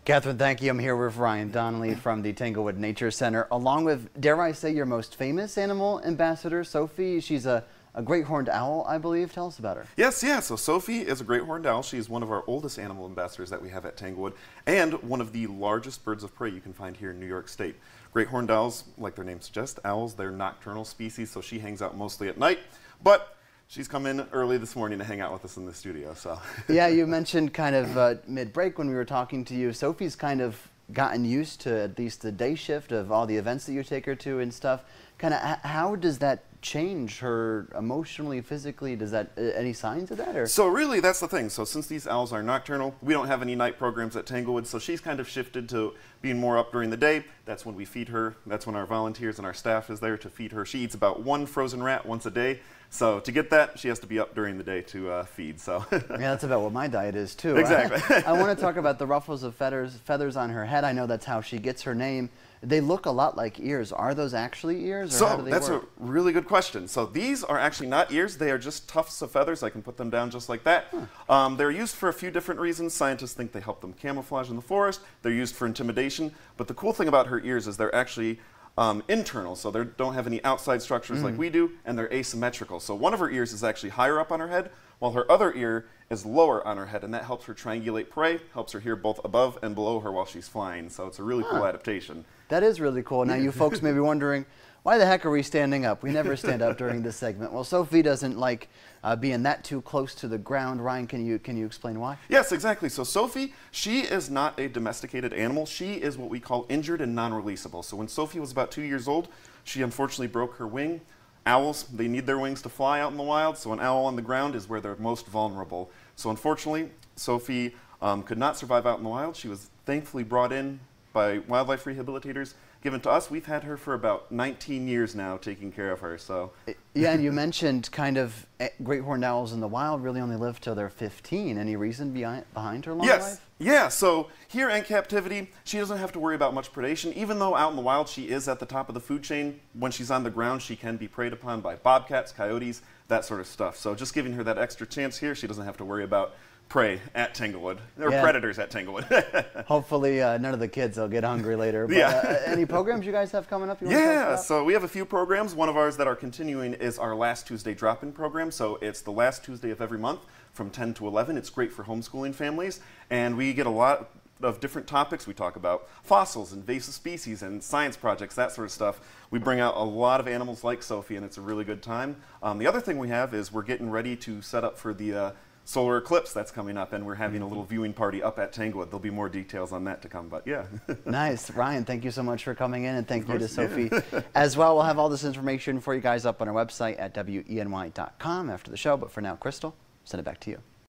Catherine, thank you. I'm here with Ryan Donnelly from the Tanglewood Nature Center, along with, dare I say, your most famous animal ambassador, Sophie. She's a great horned owl, I believe. Tell us about her. Yes, yeah. So Sophie is a great horned owl. She's one of our oldest animal ambassadors that we have at Tanglewood, and one of the largest birds of prey you can find here in New York State. Great horned owls, like their name suggests, owls, they're nocturnal species, so she hangs out mostly at night. But she's come in early this morning to hang out with us in the studio. So yeah, you mentioned kind of mid-break when we were talking to you. Sophie's kind of gotten used to at least the day shift of all the events that you take her to and stuff. Kind of how does that change her emotionally, physically? Does that any signs of that? Or? So really, that's the thing. So since these owls are nocturnal, we don't have any night programs at Tanglewood, so she's kind of shifted to being more up during the day. That's when we feed her. That's when our volunteers and our staff is there to feed her. She eats about 1 frozen rat once a day. So to get that, she has to be up during the day to feed. So yeah, that's about what my diet is too. Exactly. I want to talk about the ruffles of feathers on her head. I know that's how she gets her name. They look a lot like ears. Are those actually ears, or how do they that's work? a really good question. So these are actually not ears. They are just tufts of feathers. I can put them down just like that. Huh. They're used for a few different reasons. Scientists think they help them camouflage in the forest. They're used for intimidation. But the cool thing about her ears is they're actually internal, so they don't have any outside structures like we do, and they're asymmetrical. So one of her ears is actually higher up on her head, while her other ear is lower on her head, and that helps her triangulate prey, helps her hear both above and below her while she's flying. So it's a really cool adaptation. That is really cool. Now you folks may be wondering, why the heck are we standing up? We never stand up during this segment. Well, Sophie doesn't like being that too close to the ground. Ryan, can you explain why? Yes, exactly. So Sophie, she is not a domesticated animal. She is what we call injured and non-releasable. So when Sophie was about 2 years old, she unfortunately broke her wing. Owls, they need their wings to fly out in the wild, so an owl on the ground is where they're most vulnerable. So unfortunately, Sophie could not survive out in the wild. She was thankfully brought in by wildlife rehabilitators, given to us. We've had her for about 19 years now, taking care of her. So yeah, and you mentioned kind of great horned owls in the wild really only live till they're 15. Any reason behind her long life? Yeah, so here in captivity, she doesn't have to worry about much predation. Even though out in the wild she is at the top of the food chain, when she's on the ground she can be preyed upon by bobcats, coyotes, that sort of stuff. So just giving her that extra chance here, she doesn't have to worry about prey at Tanglewood, or predators at Tanglewood. Hopefully none of the kids will get hungry later. But, any programs you guys have coming up? So we have a few programs. One of ours that are continuing is our Last Tuesday Drop-In program. So it's the last Tuesday of every month from 10 to 11. It's great for homeschooling families, and we get a lot of different topics. We talk about fossils, invasive species, and science projects, that sort of stuff. We bring out a lot of animals like Sophie, and it's a really good time. The other thing we have is we're getting ready to set up for the solar eclipse that's coming up, and we're having a little viewing party up at Tanglewood. There'll be more details on that to come, but yeah. Nice. Ryan, thank you so much for coming in, and thank you to Sophie as well. We'll have all this information for you guys up on our website at WENY.com after the show, but for now, Crystal, send it back to you.